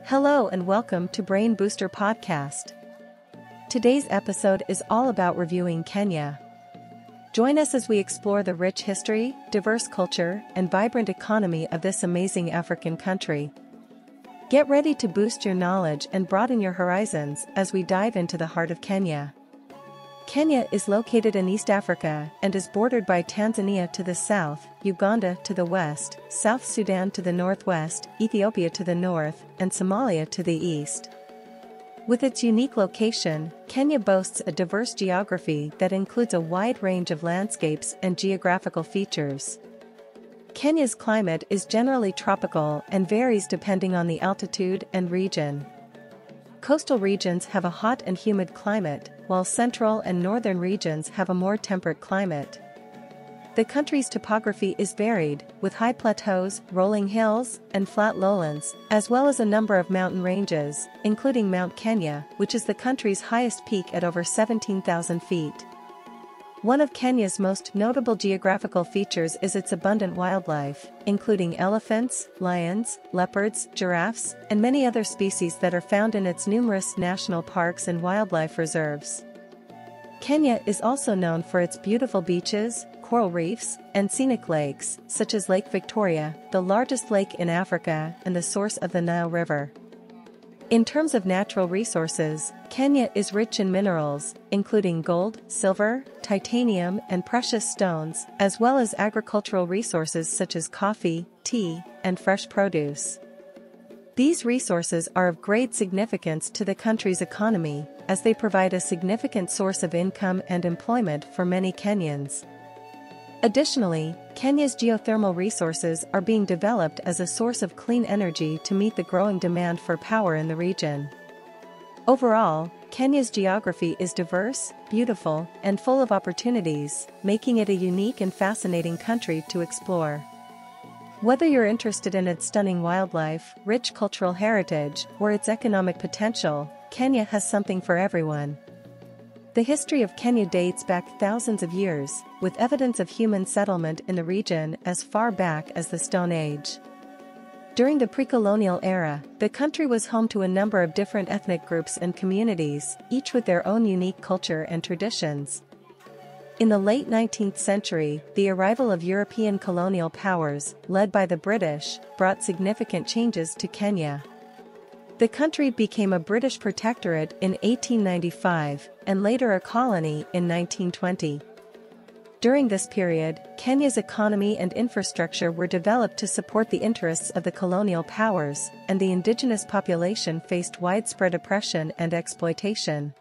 Hello and welcome to Brain Booster Podcast. Today's episode is all about reviewing Kenya. Join us as we explore the rich history, diverse culture, and vibrant economy of this amazing African country. Get ready to boost your knowledge and broaden your horizons as we dive into the heart of Kenya. Kenya is located in East Africa and is bordered by Tanzania to the south, Uganda to the west, South Sudan to the northwest, Ethiopia to the north, and Somalia to the east. With its unique location, Kenya boasts a diverse geography that includes a wide range of landscapes and geographical features. Kenya's climate is generally tropical and varies depending on the altitude and region. Coastal regions have a hot and humid climate, while central and northern regions have a more temperate climate. The country's topography is varied, with high plateaus, rolling hills, and flat lowlands, as well as a number of mountain ranges, including Mount Kenya, which is the country's highest peak at over 17,000 feet. One of Kenya's most notable geographical features is its abundant wildlife, including elephants, lions, leopards, giraffes, and many other species that are found in its numerous national parks and wildlife reserves. Kenya is also known for its beautiful beaches, coral reefs, and scenic lakes, such as Lake Victoria, the largest lake in Africa and the source of the Nile River. In terms of natural resources, Kenya is rich in minerals, including gold, silver, titanium, and precious stones, as well as agricultural resources such as coffee, tea, and fresh produce. These resources are of great significance to the country's economy, as they provide a significant source of income and employment for many Kenyans. Additionally, Kenya's geothermal resources are being developed as a source of clean energy to meet the growing demand for power in the region. Overall, Kenya's geography is diverse, beautiful, and full of opportunities, making it a unique and fascinating country to explore. Whether you're interested in its stunning wildlife, rich cultural heritage, or its economic potential, Kenya has something for everyone. The history of Kenya dates back thousands of years, with evidence of human settlement in the region as far back as the Stone Age. During the pre-colonial era, the country was home to a number of different ethnic groups and communities, each with their own unique culture and traditions. In the late 19th century, the arrival of European colonial powers, led by the British, brought significant changes to Kenya. The country became a British protectorate in 1895, and later a colony in 1920. During this period, Kenya's economy and infrastructure were developed to support the interests of the colonial powers, and the indigenous population faced widespread oppression and exploitation.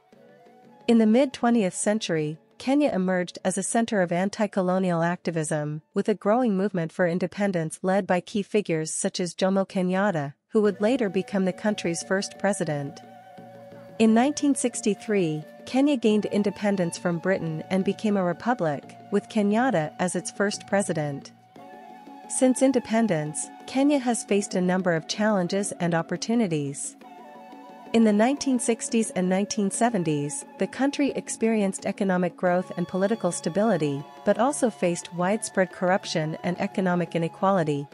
In the mid-20th century, Kenya emerged as a center of anti-colonial activism, with a growing movement for independence led by key figures such as Jomo Kenyatta, who would later become the country's first president. In 1963, Kenya gained independence from Britain and became a republic, with Kenyatta as its first president. Since independence, Kenya has faced a number of challenges and opportunities. In the 1960s and 1970s, the country experienced economic growth and political stability, but also faced widespread corruption and economic inequality.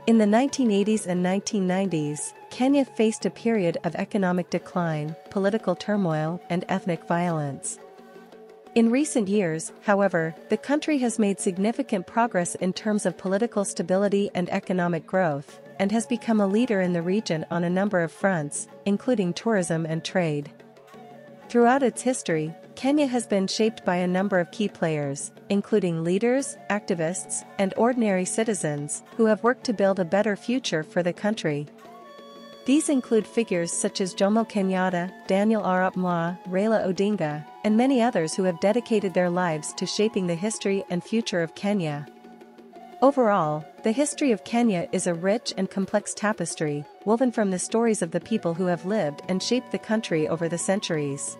In the 1980s and 1990s, Kenya faced a period of economic decline, political turmoil, and ethnic violence. In recent years, however, the country has made significant progress in terms of political stability and economic growth, and has become a leader in the region on a number of fronts, including tourism and trade. Throughout its history, Kenya has been shaped by a number of key players, including leaders, activists, and ordinary citizens, who have worked to build a better future for the country. These include figures such as Jomo Kenyatta, Daniel Arap Moi, Raila Odinga, and many others who have dedicated their lives to shaping the history and future of Kenya. Overall, the history of Kenya is a rich and complex tapestry, woven from the stories of the people who have lived and shaped the country over the centuries.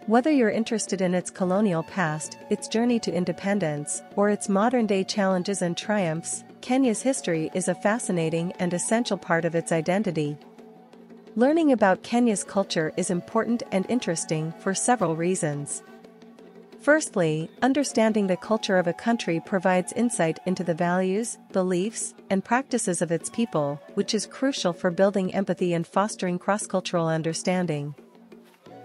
Whether you're interested in its colonial past, its journey to independence, or its modern-day challenges and triumphs, Kenya's history is a fascinating and essential part of its identity. Learning about Kenya's culture is important and interesting for several reasons. Firstly, understanding the culture of a country provides insight into the values, beliefs, and practices of its people, which is crucial for building empathy and fostering cross-cultural understanding.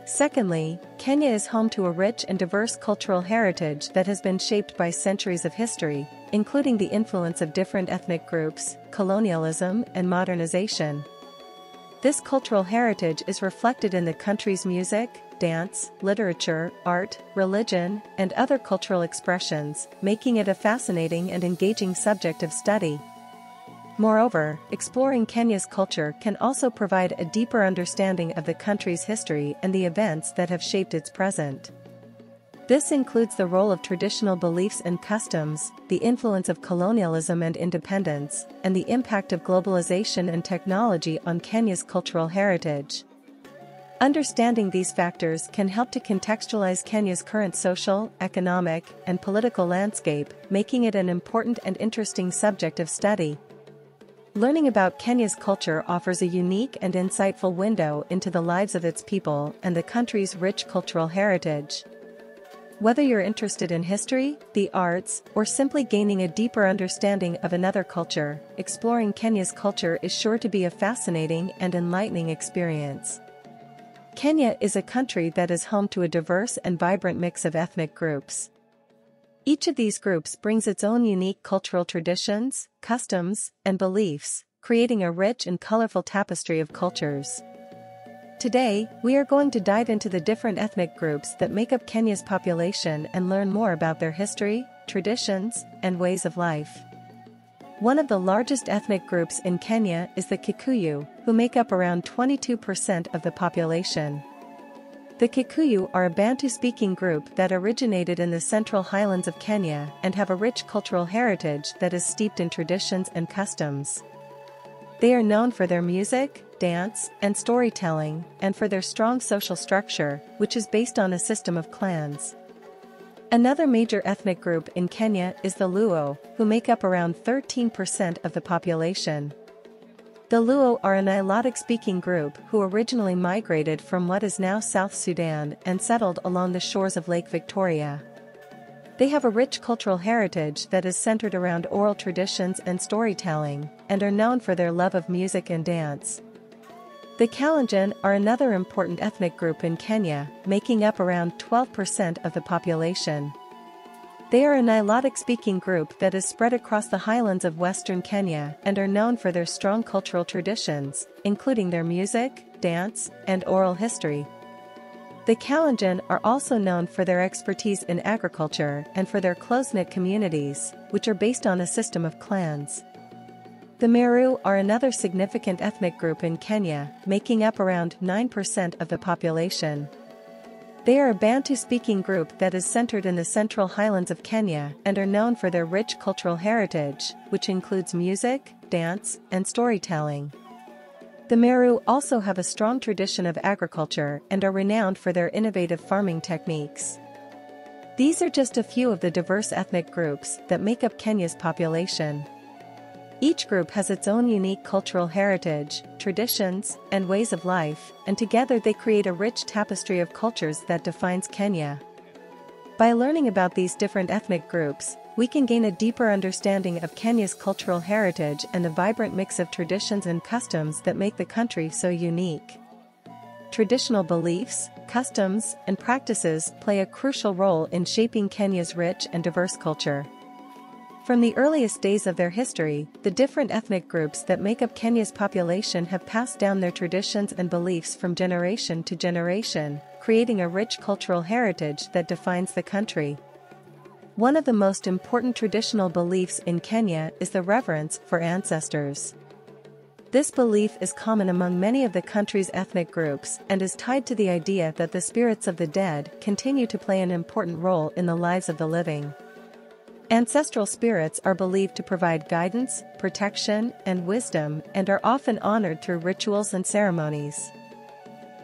Secondly, Kenya is home to a rich and diverse cultural heritage that has been shaped by centuries of history, including the influence of different ethnic groups, colonialism, and modernization. This cultural heritage is reflected in the country's music, dance, literature, art, religion, and other cultural expressions, making it a fascinating and engaging subject of study. Moreover, exploring Kenya's culture can also provide a deeper understanding of the country's history and the events that have shaped its present. This includes the role of traditional beliefs and customs, the influence of colonialism and independence, and the impact of globalization and technology on Kenya's cultural heritage. Understanding these factors can help to contextualize Kenya's current social, economic, and political landscape, making it an important and interesting subject of study. Learning about Kenya's culture offers a unique and insightful window into the lives of its people and the country's rich cultural heritage. Whether you're interested in history, the arts, or simply gaining a deeper understanding of another culture, exploring Kenya's culture is sure to be a fascinating and enlightening experience. Kenya is a country that is home to a diverse and vibrant mix of ethnic groups. Each of these groups brings its own unique cultural traditions, customs, and beliefs, creating a rich and colorful tapestry of cultures. Today, we are going to dive into the different ethnic groups that make up Kenya's population and learn more about their history, traditions, and ways of life. One of the largest ethnic groups in Kenya is the Kikuyu, who make up around 22% of the population. The Kikuyu are a Bantu-speaking group that originated in the Central Highlands of Kenya and have a rich cultural heritage that is steeped in traditions and customs. They are known for their music, dance, and storytelling, and for their strong social structure, which is based on a system of clans. Another major ethnic group in Kenya is the Luo, who make up around 13% of the population. The Luo are a Nilotic-speaking group who originally migrated from what is now South Sudan and settled along the shores of Lake Victoria. They have a rich cultural heritage that is centered around oral traditions and storytelling, and are known for their love of music and dance. The Kalenjin are another important ethnic group in Kenya, making up around 12% of the population. They are a Nilotic-speaking group that is spread across the highlands of western Kenya and are known for their strong cultural traditions, including their music, dance, and oral history. The Kalenjin are also known for their expertise in agriculture and for their close-knit communities, which are based on a system of clans. The Meru are another significant ethnic group in Kenya, making up around 9% of the population. They are a Bantu-speaking group that is centered in the Central Highlands of Kenya and are known for their rich cultural heritage, which includes music, dance, and storytelling. The Meru also have a strong tradition of agriculture and are renowned for their innovative farming techniques. These are just a few of the diverse ethnic groups that make up Kenya's population. Each group has its own unique cultural heritage, traditions, and ways of life, and together they create a rich tapestry of cultures that defines Kenya. By learning about these different ethnic groups, we can gain a deeper understanding of Kenya's cultural heritage and the vibrant mix of traditions and customs that make the country so unique. Traditional beliefs, customs, and practices play a crucial role in shaping Kenya's rich and diverse culture. From the earliest days of their history, the different ethnic groups that make up Kenya's population have passed down their traditions and beliefs from generation to generation, creating a rich cultural heritage that defines the country. One of the most important traditional beliefs in Kenya is the reverence for ancestors. This belief is common among many of the country's ethnic groups and is tied to the idea that the spirits of the dead continue to play an important role in the lives of the living. Ancestral spirits are believed to provide guidance, protection, and wisdom and are often honored through rituals and ceremonies.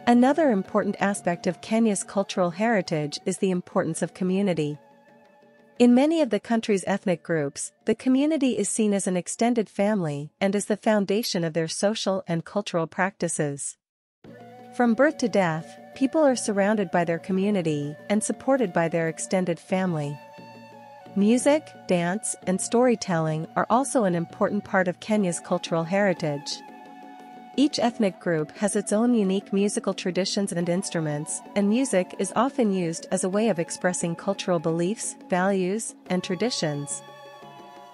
Another important aspect of Kenya's cultural heritage is the importance of community. In many of the country's ethnic groups, the community is seen as an extended family and is the foundation of their social and cultural practices. From birth to death, people are surrounded by their community and supported by their extended family. Music, dance, and storytelling are also an important part of Kenya's cultural heritage. Each ethnic group has its own unique musical traditions and instruments, and music is often used as a way of expressing cultural beliefs, values, and traditions.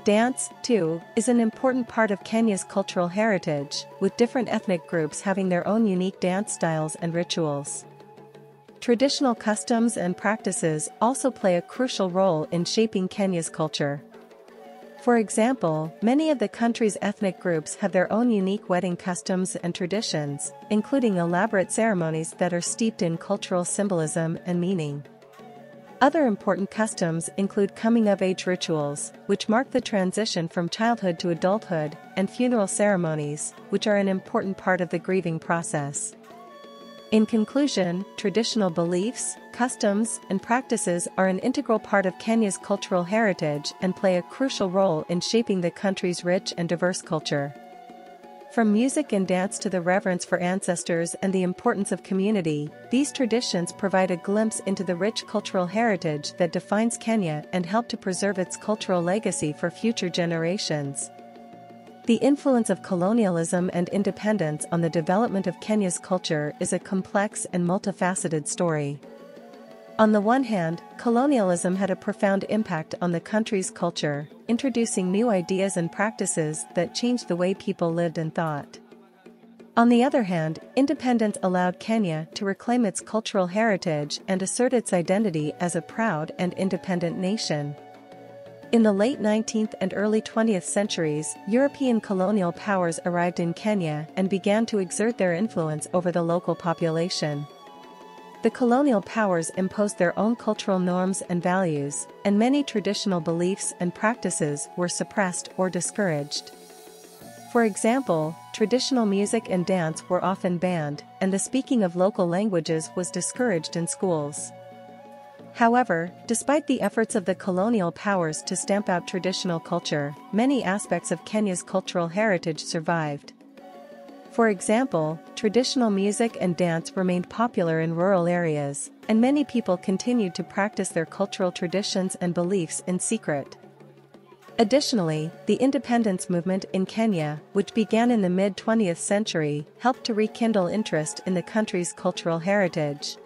Dance, too, is an important part of Kenya's cultural heritage, with different ethnic groups having their own unique dance styles and rituals. Traditional customs and practices also play a crucial role in shaping Kenya's culture. For example, many of the country's ethnic groups have their own unique wedding customs and traditions, including elaborate ceremonies that are steeped in cultural symbolism and meaning. Other important customs include coming-of-age rituals, which mark the transition from childhood to adulthood, and funeral ceremonies, which are an important part of the grieving process. In conclusion, traditional beliefs, customs, and practices are an integral part of Kenya's cultural heritage and play a crucial role in shaping the country's rich and diverse culture. From music and dance to the reverence for ancestors and the importance of community, these traditions provide a glimpse into the rich cultural heritage that defines Kenya and help to preserve its cultural legacy for future generations. The influence of colonialism and independence on the development of Kenya's culture is a complex and multifaceted story. On the one hand, colonialism had a profound impact on the country's culture, introducing new ideas and practices that changed the way people lived and thought. On the other hand, independence allowed Kenya to reclaim its cultural heritage and assert its identity as a proud and independent nation. In the late 19th and early 20th centuries, European colonial powers arrived in Kenya and began to exert their influence over the local population. The colonial powers imposed their own cultural norms and values, and many traditional beliefs and practices were suppressed or discouraged. For example, traditional music and dance were often banned, and the speaking of local languages was discouraged in schools. However, despite the efforts of the colonial powers to stamp out traditional culture, many aspects of Kenya's cultural heritage survived. For example, traditional music and dance remained popular in rural areas, and many people continued to practice their cultural traditions and beliefs in secret. Additionally, the independence movement in Kenya, which began in the mid-20th century, helped to rekindle interest in the country's cultural heritage.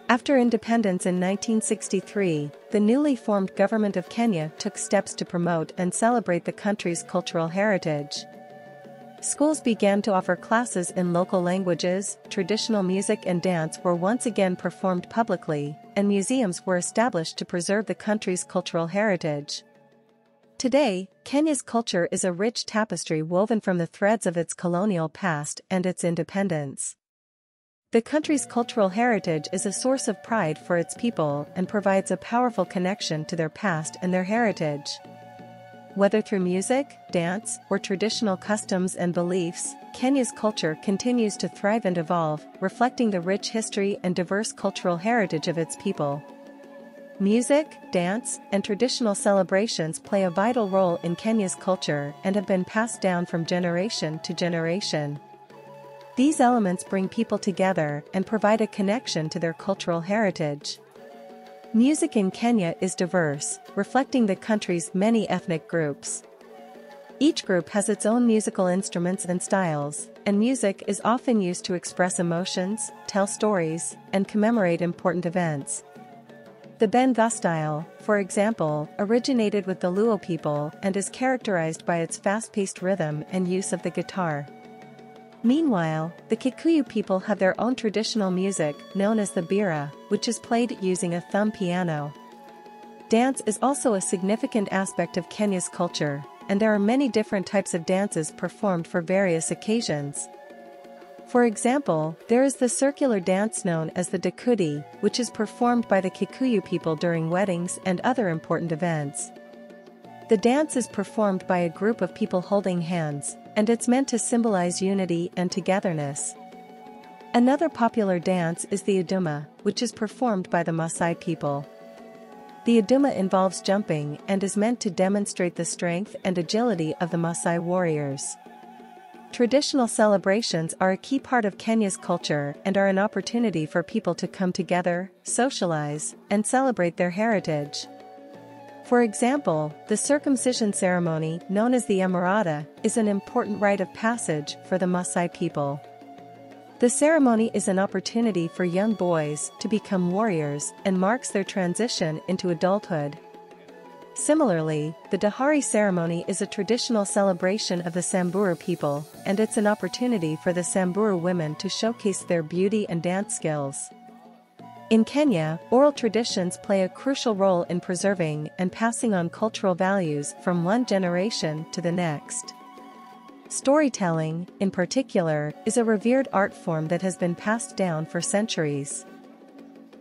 After independence in 1963, the newly formed government of Kenya took steps to promote and celebrate the country's cultural heritage. Schools began to offer classes in local languages, traditional music and dance were once again performed publicly, and museums were established to preserve the country's cultural heritage. Today, Kenya's culture is a rich tapestry woven from the threads of its colonial past and its independence. The country's cultural heritage is a source of pride for its people and provides a powerful connection to their past and their heritage. Whether through music, dance, or traditional customs and beliefs, Kenya's culture continues to thrive and evolve, reflecting the rich history and diverse cultural heritage of its people. Music, dance, and traditional celebrations play a vital role in Kenya's culture and have been passed down from generation to generation. These elements bring people together and provide a connection to their cultural heritage. Music in Kenya is diverse, reflecting the country's many ethnic groups. Each group has its own musical instruments and styles, and music is often used to express emotions, tell stories, and commemorate important events. The Benga style, for example, originated with the Luo people and is characterized by its fast-paced rhythm and use of the guitar. Meanwhile, the Kikuyu people have their own traditional music, known as the bira, which is played using a thumb piano. Dance is also a significant aspect of Kenya's culture, and there are many different types of dances performed for various occasions. For example, there is the circular dance known as the Dakuti, which is performed by the Kikuyu people during weddings and other important events. The dance is performed by a group of people holding hands, and it's meant to symbolize unity and togetherness. Another popular dance is the Aduma, which is performed by the Maasai people. The Aduma involves jumping and is meant to demonstrate the strength and agility of the Maasai warriors. Traditional celebrations are a key part of Kenya's culture and are an opportunity for people to come together, socialize, and celebrate their heritage. For example, the circumcision ceremony, known as the Emirata, is an important rite of passage for the Maasai people. The ceremony is an opportunity for young boys to become warriors and marks their transition into adulthood. Similarly, the Dahari ceremony is a traditional celebration of the Samburu people, and it's an opportunity for the Samburu women to showcase their beauty and dance skills. In Kenya, oral traditions play a crucial role in preserving and passing on cultural values from one generation to the next. Storytelling, in particular, is a revered art form that has been passed down for centuries.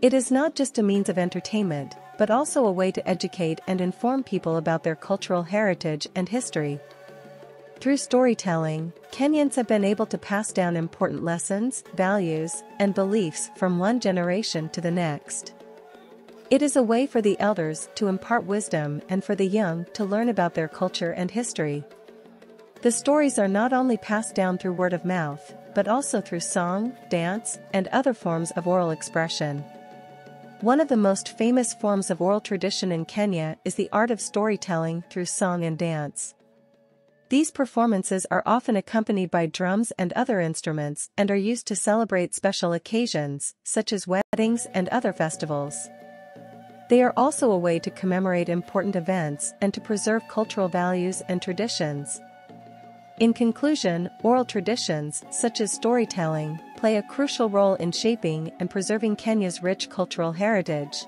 It is not just a means of entertainment, but also a way to educate and inform people about their cultural heritage and history. Through storytelling, Kenyans have been able to pass down important lessons, values, and beliefs from one generation to the next. It is a way for the elders to impart wisdom and for the young to learn about their culture and history. The stories are not only passed down through word of mouth, but also through song, dance, and other forms of oral expression. One of the most famous forms of oral tradition in Kenya is the art of storytelling through song and dance. These performances are often accompanied by drums and other instruments and are used to celebrate special occasions, such as weddings and other festivals. They are also a way to commemorate important events and to preserve cultural values and traditions. In conclusion, oral traditions, such as storytelling, play a crucial role in shaping and preserving Kenya's rich cultural heritage.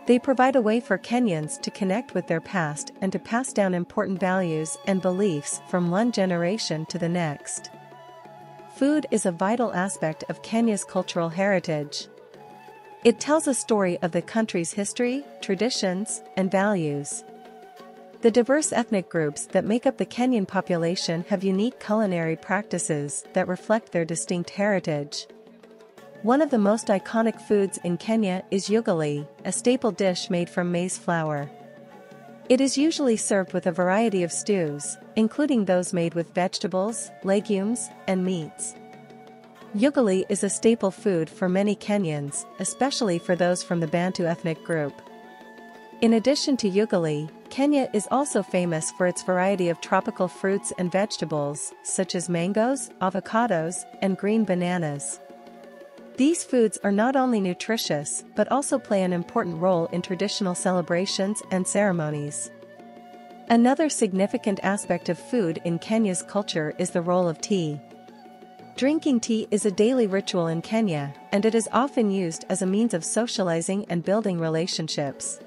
They provide a way for Kenyans to connect with their past and to pass down important values and beliefs from one generation to the next. Food is a vital aspect of Kenya's cultural heritage. It tells a story of the country's history, traditions, and values. The diverse ethnic groups that make up the Kenyan population have unique culinary practices that reflect their distinct heritage. One of the most iconic foods in Kenya is ugali, a staple dish made from maize flour. It is usually served with a variety of stews, including those made with vegetables, legumes, and meats. Ugali is a staple food for many Kenyans, especially for those from the Bantu ethnic group. In addition to ugali, Kenya is also famous for its variety of tropical fruits and vegetables, such as mangoes, avocados, and green bananas. These foods are not only nutritious but also play an important role in traditional celebrations and ceremonies. Another significant aspect of food in Kenya's culture is the role of tea. Drinking tea is a daily ritual in Kenya, and it is often used as a means of socializing and building relationships.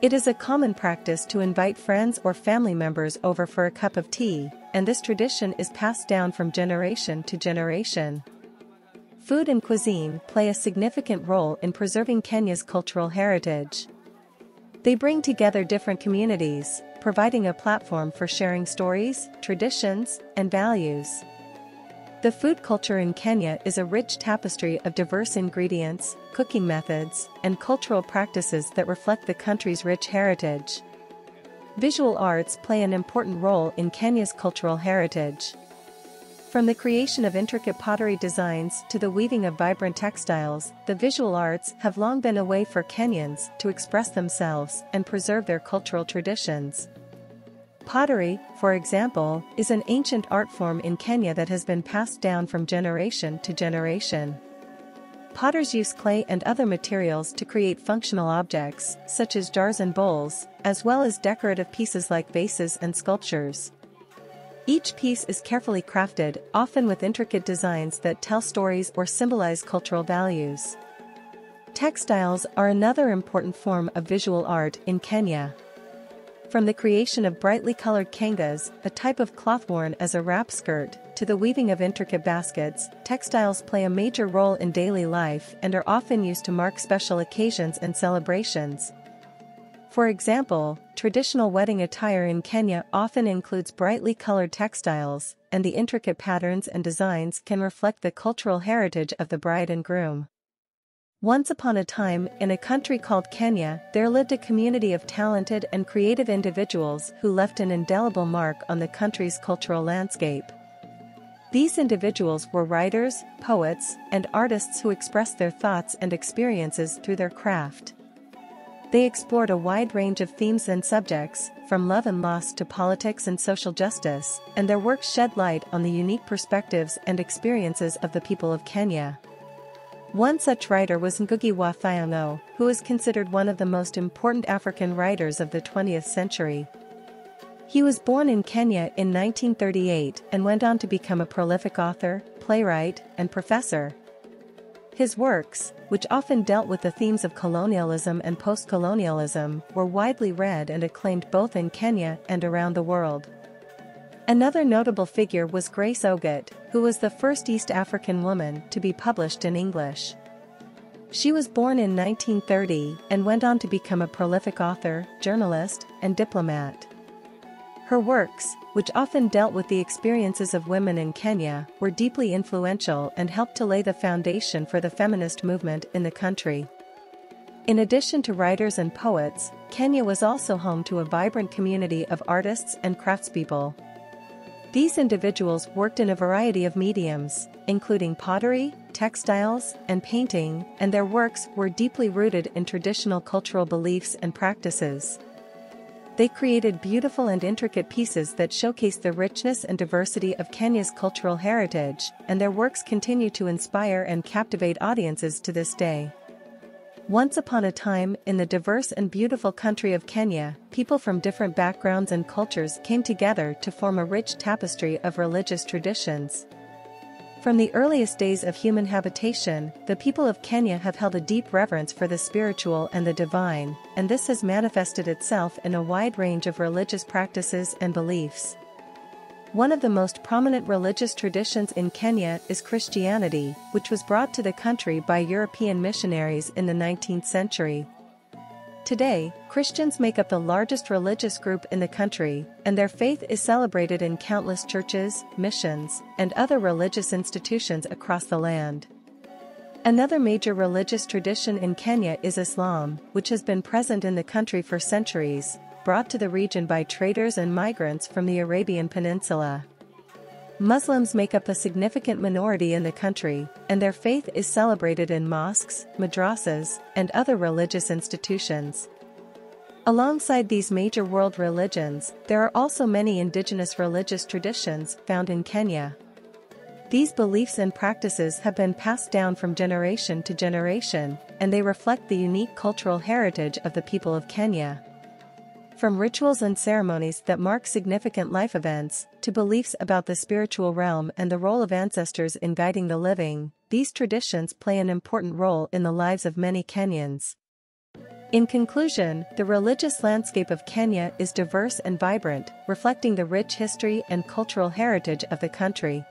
It is a common practice to invite friends or family members over for a cup of tea, and this tradition is passed down from generation to generation. Food and cuisine play a significant role in preserving Kenya's cultural heritage. They bring together different communities, providing a platform for sharing stories, traditions, and values. The food culture in Kenya is a rich tapestry of diverse ingredients, cooking methods, and cultural practices that reflect the country's rich heritage. Visual arts play an important role in Kenya's cultural heritage. From the creation of intricate pottery designs to the weaving of vibrant textiles, the visual arts have long been a way for Kenyans to express themselves and preserve their cultural traditions. Pottery, for example, is an ancient art form in Kenya that has been passed down from generation to generation. Potters use clay and other materials to create functional objects, such as jars and bowls, as well as decorative pieces like vases and sculptures. Each piece is carefully crafted, often with intricate designs that tell stories or symbolize cultural values. Textiles are another important form of visual art in Kenya. From the creation of brightly colored kangas, a type of cloth worn as a wrap skirt, to the weaving of intricate baskets, textiles play a major role in daily life and are often used to mark special occasions and celebrations. For example, traditional wedding attire in Kenya often includes brightly colored textiles, and the intricate patterns and designs can reflect the cultural heritage of the bride and groom. Once upon a time, in a country called Kenya, there lived a community of talented and creative individuals who left an indelible mark on the country's cultural landscape. These individuals were writers, poets, and artists who expressed their thoughts and experiences through their craft. They explored a wide range of themes and subjects, from love and loss to politics and social justice, and their works shed light on the unique perspectives and experiences of the people of Kenya. One such writer was Ngugi wa Thiong'o, who is considered one of the most important African writers of the 20th century. He was born in Kenya in 1938 and went on to become a prolific author, playwright, and professor. His works, which often dealt with the themes of colonialism and post-colonialism, were widely read and acclaimed both in Kenya and around the world. Another notable figure was Grace Ogut, who was the first East African woman to be published in English. She was born in 1930 and went on to become a prolific author, journalist, and diplomat. Her works, which often dealt with the experiences of women in Kenya, were deeply influential and helped to lay the foundation for the feminist movement in the country. In addition to writers and poets, Kenya was also home to a vibrant community of artists and craftspeople. These individuals worked in a variety of mediums, including pottery, textiles, and painting, and their works were deeply rooted in traditional cultural beliefs and practices. They created beautiful and intricate pieces that showcase the richness and diversity of Kenya's cultural heritage, and their works continue to inspire and captivate audiences to this day. Once upon a time, in the diverse and beautiful country of Kenya, people from different backgrounds and cultures came together to form a rich tapestry of religious traditions. From the earliest days of human habitation, the people of Kenya have held a deep reverence for the spiritual and the divine, and this has manifested itself in a wide range of religious practices and beliefs. One of the most prominent religious traditions in Kenya is Christianity, which was brought to the country by European missionaries in the 19th century. Today, Christians make up the largest religious group in the country, and their faith is celebrated in countless churches, missions, and other religious institutions across the land. Another major religious tradition in Kenya is Islam, which has been present in the country for centuries, brought to the region by traders and migrants from the Arabian Peninsula. Muslims make up a significant minority in the country, and their faith is celebrated in mosques, madrasas, and other religious institutions. Alongside these major world religions, there are also many indigenous religious traditions found in Kenya. These beliefs and practices have been passed down from generation to generation, and they reflect the unique cultural heritage of the people of Kenya. From rituals and ceremonies that mark significant life events, to beliefs about the spiritual realm and the role of ancestors in guiding the living, these traditions play an important role in the lives of many Kenyans. In conclusion, the religious landscape of Kenya is diverse and vibrant, reflecting the rich history and cultural heritage of the country.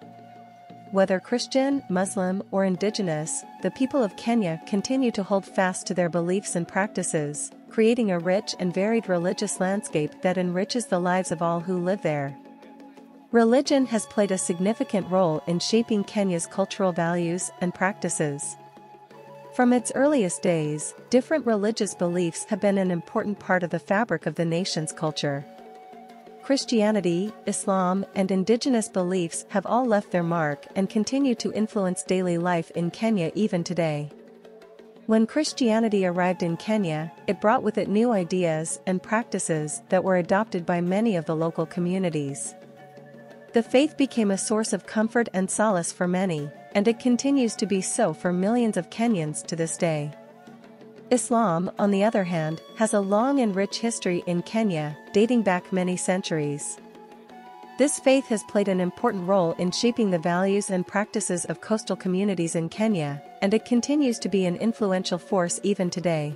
Whether Christian, Muslim, or indigenous, the people of Kenya continue to hold fast to their beliefs and practices, creating a rich and varied religious landscape that enriches the lives of all who live there. Religion has played a significant role in shaping Kenya's cultural values and practices. From its earliest days, different religious beliefs have been an important part of the fabric of the nation's culture. Christianity, Islam, and indigenous beliefs have all left their mark and continue to influence daily life in Kenya even today. When Christianity arrived in Kenya, it brought with it new ideas and practices that were adopted by many of the local communities. The faith became a source of comfort and solace for many, and it continues to be so for millions of Kenyans to this day. Islam, on the other hand, has a long and rich history in Kenya, dating back many centuries. This faith has played an important role in shaping the values and practices of coastal communities in Kenya, and it continues to be an influential force even today.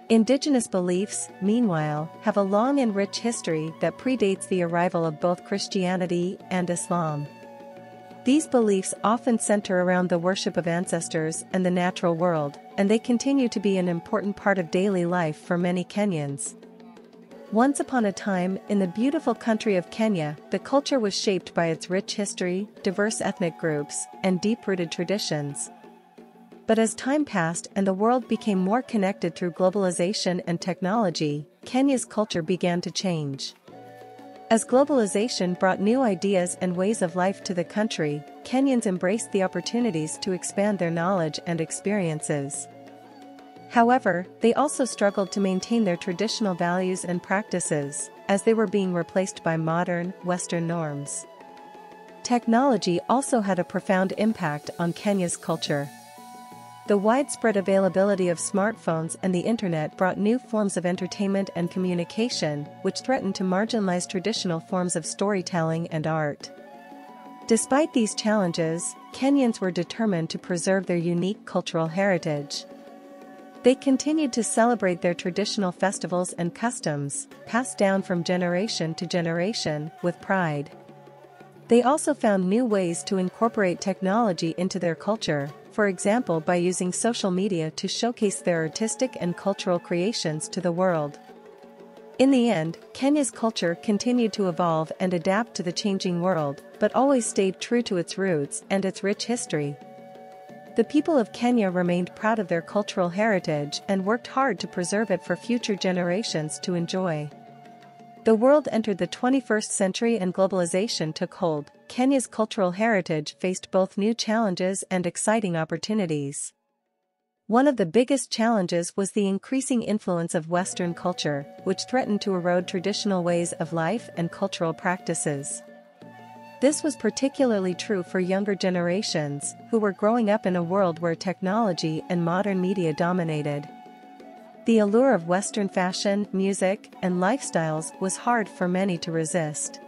Indigenous beliefs, meanwhile, have a long and rich history that predates the arrival of both Christianity and Islam. These beliefs often center around the worship of ancestors and the natural world, and they continue to be an important part of daily life for many Kenyans. Once upon a time, in the beautiful country of Kenya, the culture was shaped by its rich history, diverse ethnic groups, and deep-rooted traditions. But as time passed and the world became more connected through globalization and technology, Kenya's culture began to change. As globalization brought new ideas and ways of life to the country, Kenyans embraced the opportunities to expand their knowledge and experiences. However, they also struggled to maintain their traditional values and practices, as they were being replaced by modern, Western norms. Technology also had a profound impact on Kenya's culture. The widespread availability of smartphones and the internet brought new forms of entertainment and communication, which threatened to marginalize traditional forms of storytelling and art. Despite these challenges, Kenyans were determined to preserve their unique cultural heritage. They continued to celebrate their traditional festivals and customs, passed down from generation to generation, with pride. They also found new ways to incorporate technology into their culture, for example by using social media to showcase their artistic and cultural creations to the world. In the end, Kenya's culture continued to evolve and adapt to the changing world, but always stayed true to its roots and its rich history. The people of Kenya remained proud of their cultural heritage and worked hard to preserve it for future generations to enjoy. The world entered the 21st century and globalization took hold. Kenya's cultural heritage faced both new challenges and exciting opportunities. One of the biggest challenges was the increasing influence of Western culture, which threatened to erode traditional ways of life and cultural practices. This was particularly true for younger generations, who were growing up in a world where technology and modern media dominated. The allure of Western fashion, music, and lifestyles was hard for many to resist.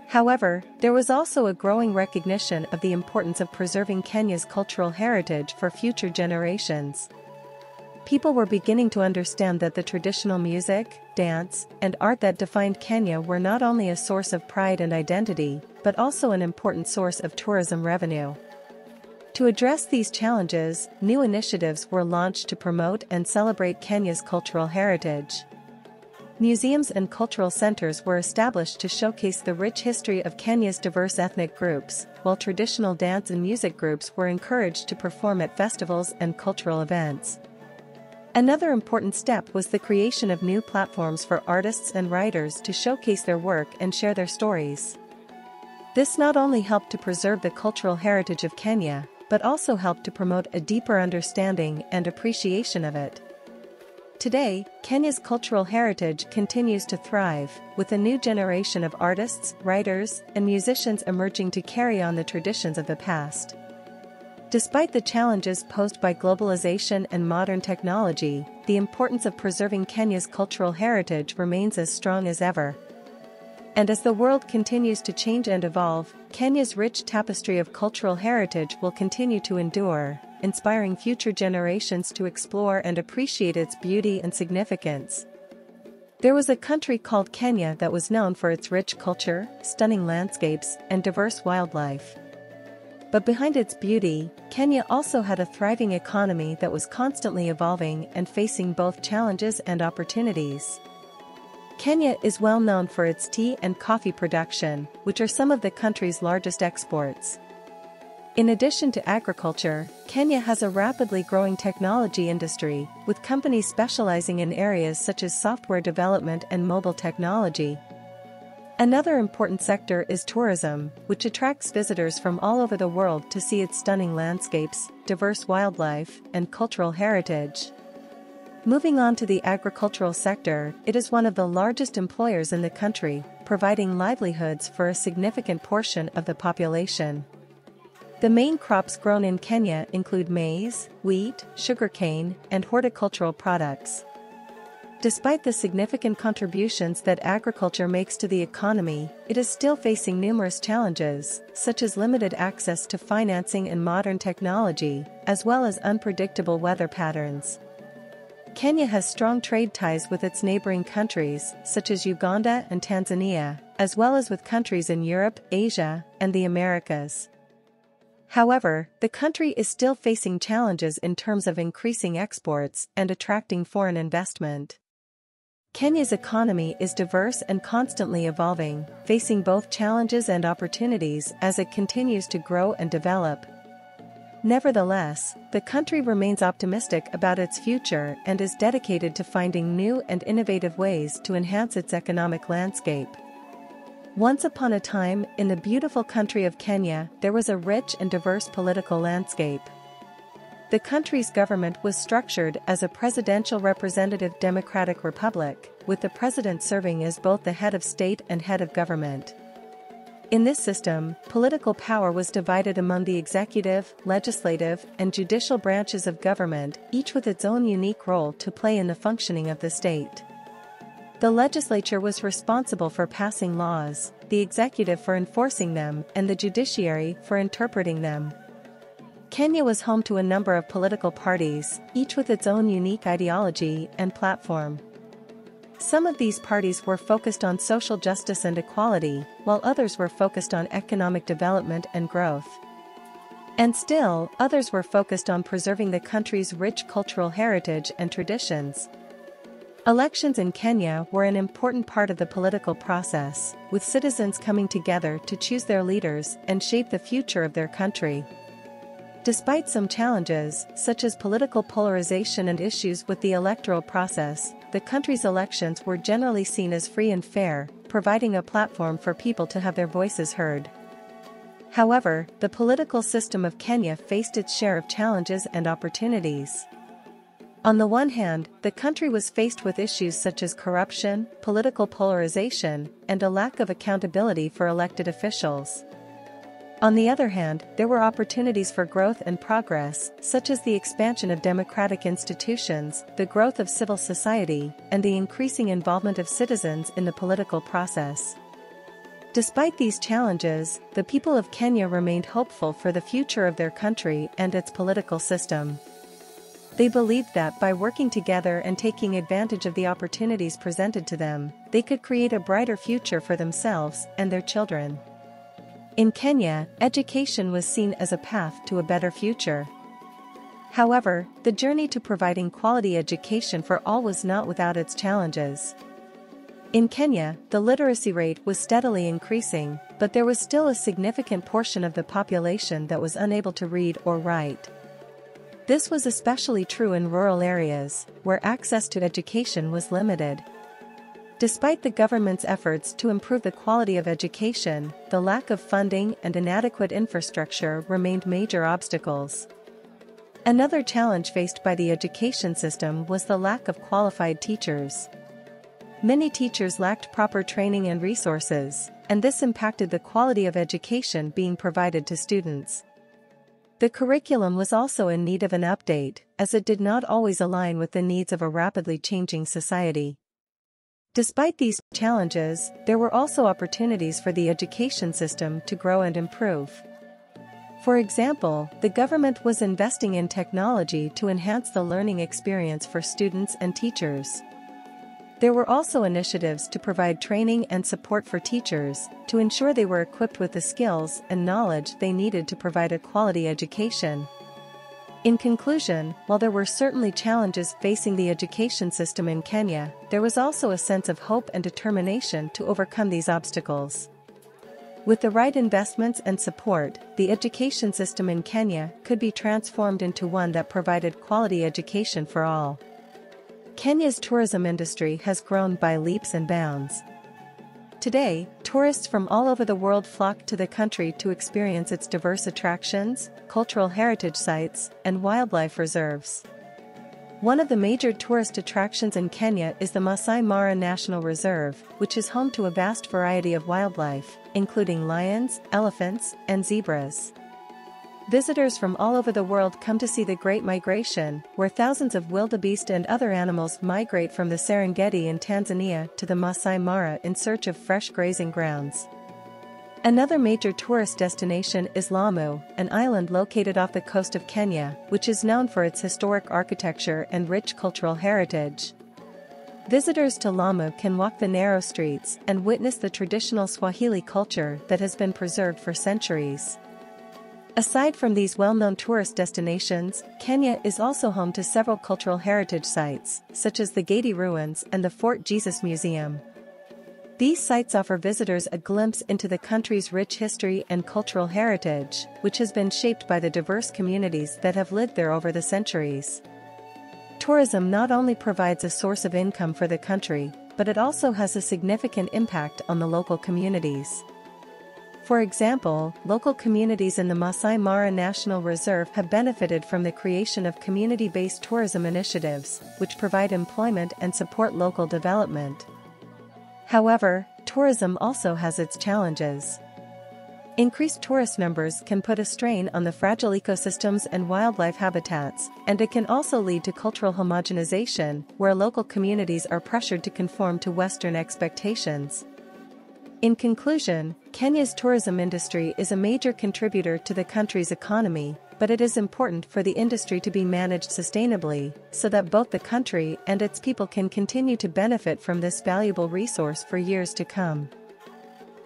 However, there was also a growing recognition of the importance of preserving Kenya's cultural heritage for future generations. People were beginning to understand that the traditional music, dance, and art that defined Kenya were not only a source of pride and identity, but also an important source of tourism revenue. To address these challenges, new initiatives were launched to promote and celebrate Kenya's cultural heritage. Museums and cultural centers were established to showcase the rich history of Kenya's diverse ethnic groups, while traditional dance and music groups were encouraged to perform at festivals and cultural events. Another important step was the creation of new platforms for artists and writers to showcase their work and share their stories. This not only helped to preserve the cultural heritage of Kenya, but also helped to promote a deeper understanding and appreciation of it. Today, Kenya's cultural heritage continues to thrive, with a new generation of artists, writers, and musicians emerging to carry on the traditions of the past. Despite the challenges posed by globalization and modern technology, the importance of preserving Kenya's cultural heritage remains as strong as ever. And as the world continues to change and evolve, Kenya's rich tapestry of cultural heritage will continue to endure, inspiring future generations to explore and appreciate its beauty and significance. There was a country called Kenya that was known for its rich culture, stunning landscapes, and diverse wildlife. But behind its beauty, Kenya also had a thriving economy that was constantly evolving and facing both challenges and opportunities. Kenya is well known for its tea and coffee production, which are some of the country's largest exports. In addition to agriculture, Kenya has a rapidly growing technology industry, with companies specializing in areas such as software development and mobile technology. Another important sector is tourism, which attracts visitors from all over the world to see its stunning landscapes, diverse wildlife, and cultural heritage. Moving on to the agricultural sector, it is one of the largest employers in the country, providing livelihoods for a significant portion of the population. The main crops grown in Kenya include maize, wheat, sugarcane, and horticultural products. Despite the significant contributions that agriculture makes to the economy, it is still facing numerous challenges, such as limited access to financing and modern technology, as well as unpredictable weather patterns. Kenya has strong trade ties with its neighboring countries, such as Uganda and Tanzania, as well as with countries in Europe, Asia, and the Americas. However, the country is still facing challenges in terms of increasing exports and attracting foreign investment. Kenya's economy is diverse and constantly evolving, facing both challenges and opportunities as it continues to grow and develop. Nevertheless, the country remains optimistic about its future and is dedicated to finding new and innovative ways to enhance its economic landscape. Once upon a time, in the beautiful country of Kenya, there was a rich and diverse political landscape. The country's government was structured as a presidential representative democratic republic, with the president serving as both the head of state and head of government. In this system, political power was divided among the executive, legislative, and judicial branches of government, each with its own unique role to play in the functioning of the state. The legislature was responsible for passing laws, the executive for enforcing them, and the judiciary for interpreting them. Kenya was home to a number of political parties, each with its own unique ideology and platform. Some of these parties were focused on social justice and equality, while others were focused on economic development and growth. And still, others were focused on preserving the country's rich cultural heritage and traditions. Elections in Kenya were an important part of the political process, with citizens coming together to choose their leaders and shape the future of their country. Despite some challenges, such as political polarization and issues with the electoral process, the country's elections were generally seen as free and fair, providing a platform for people to have their voices heard. However, the political system of Kenya faced its share of challenges and opportunities. On the one hand, the country was faced with issues such as corruption, political polarization, and a lack of accountability for elected officials. On the other hand, there were opportunities for growth and progress, such as the expansion of democratic institutions, the growth of civil society, and the increasing involvement of citizens in the political process. Despite these challenges, the people of Kenya remained hopeful for the future of their country and its political system. They believed that by working together and taking advantage of the opportunities presented to them, they could create a brighter future for themselves and their children. In Kenya, education was seen as a path to a better future. However, the journey to providing quality education for all was not without its challenges. In Kenya, the literacy rate was steadily increasing, but there was still a significant portion of the population that was unable to read or write. This was especially true in rural areas, where access to education was limited. Despite the government's efforts to improve the quality of education, the lack of funding and inadequate infrastructure remained major obstacles. Another challenge faced by the education system was the lack of qualified teachers. Many teachers lacked proper training and resources, and this impacted the quality of education being provided to students. The curriculum was also in need of an update, as it did not always align with the needs of a rapidly changing society. Despite these challenges, there were also opportunities for the education system to grow and improve. For example, the government was investing in technology to enhance the learning experience for students and teachers. There were also initiatives to provide training and support for teachers, to ensure they were equipped with the skills and knowledge they needed to provide a quality education. In conclusion, while there were certainly challenges facing the education system in Kenya, there was also a sense of hope and determination to overcome these obstacles. With the right investments and support, the education system in Kenya could be transformed into one that provided quality education for all. Kenya's tourism industry has grown by leaps and bounds. Today, tourists from all over the world flock to the country to experience its diverse attractions, cultural heritage sites, and wildlife reserves. One of the major tourist attractions in Kenya is the Masai Mara National Reserve, which is home to a vast variety of wildlife, including lions, elephants, and zebras. Visitors from all over the world come to see the Great Migration, where thousands of wildebeest and other animals migrate from the Serengeti in Tanzania to the Masai Mara in search of fresh grazing grounds. Another major tourist destination is Lamu, an island located off the coast of Kenya, which is known for its historic architecture and rich cultural heritage. Visitors to Lamu can walk the narrow streets and witness the traditional Swahili culture that has been preserved for centuries. Aside from these well-known tourist destinations, Kenya is also home to several cultural heritage sites, such as the Gedi Ruins and the Fort Jesus Museum. These sites offer visitors a glimpse into the country's rich history and cultural heritage, which has been shaped by the diverse communities that have lived there over the centuries. Tourism not only provides a source of income for the country, but it also has a significant impact on the local communities. For example, local communities in the Masai Mara National Reserve have benefited from the creation of community-based tourism initiatives, which provide employment and support local development. However, tourism also has its challenges. Increased tourist numbers can put a strain on the fragile ecosystems and wildlife habitats, and it can also lead to cultural homogenization, where local communities are pressured to conform to Western expectations. In conclusion, Kenya's tourism industry is a major contributor to the country's economy, but it is important for the industry to be managed sustainably, so that both the country and its people can continue to benefit from this valuable resource for years to come.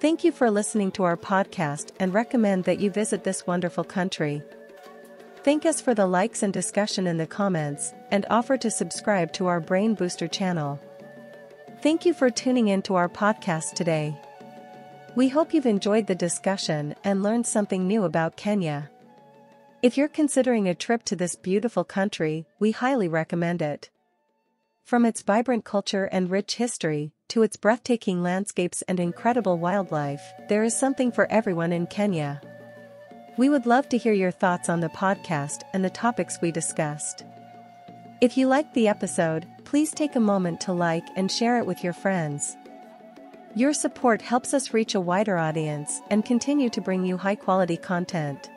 Thank you for listening to our podcast and recommend that you visit this wonderful country. Thank us for the likes and discussion in the comments, and offer to subscribe to our Brain Booster channel. Thank you for tuning in to our podcast today. We hope you've enjoyed the discussion and learned something new about Kenya. If you're considering a trip to this beautiful country, we highly recommend it. From its vibrant culture and rich history, to its breathtaking landscapes and incredible wildlife, there is something for everyone in Kenya. We would love to hear your thoughts on the podcast and the topics we discussed. If you liked the episode, please take a moment to like and share it with your friends. Your support helps us reach a wider audience and continue to bring you high-quality content.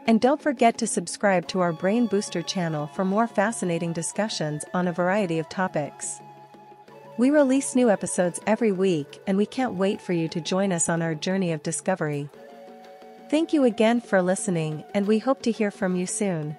And don't forget to subscribe to our Brain Booster channel for more fascinating discussions on a variety of topics. We release new episodes every week, and we can't wait for you to join us on our journey of discovery. Thank you again for listening, and we hope to hear from you soon.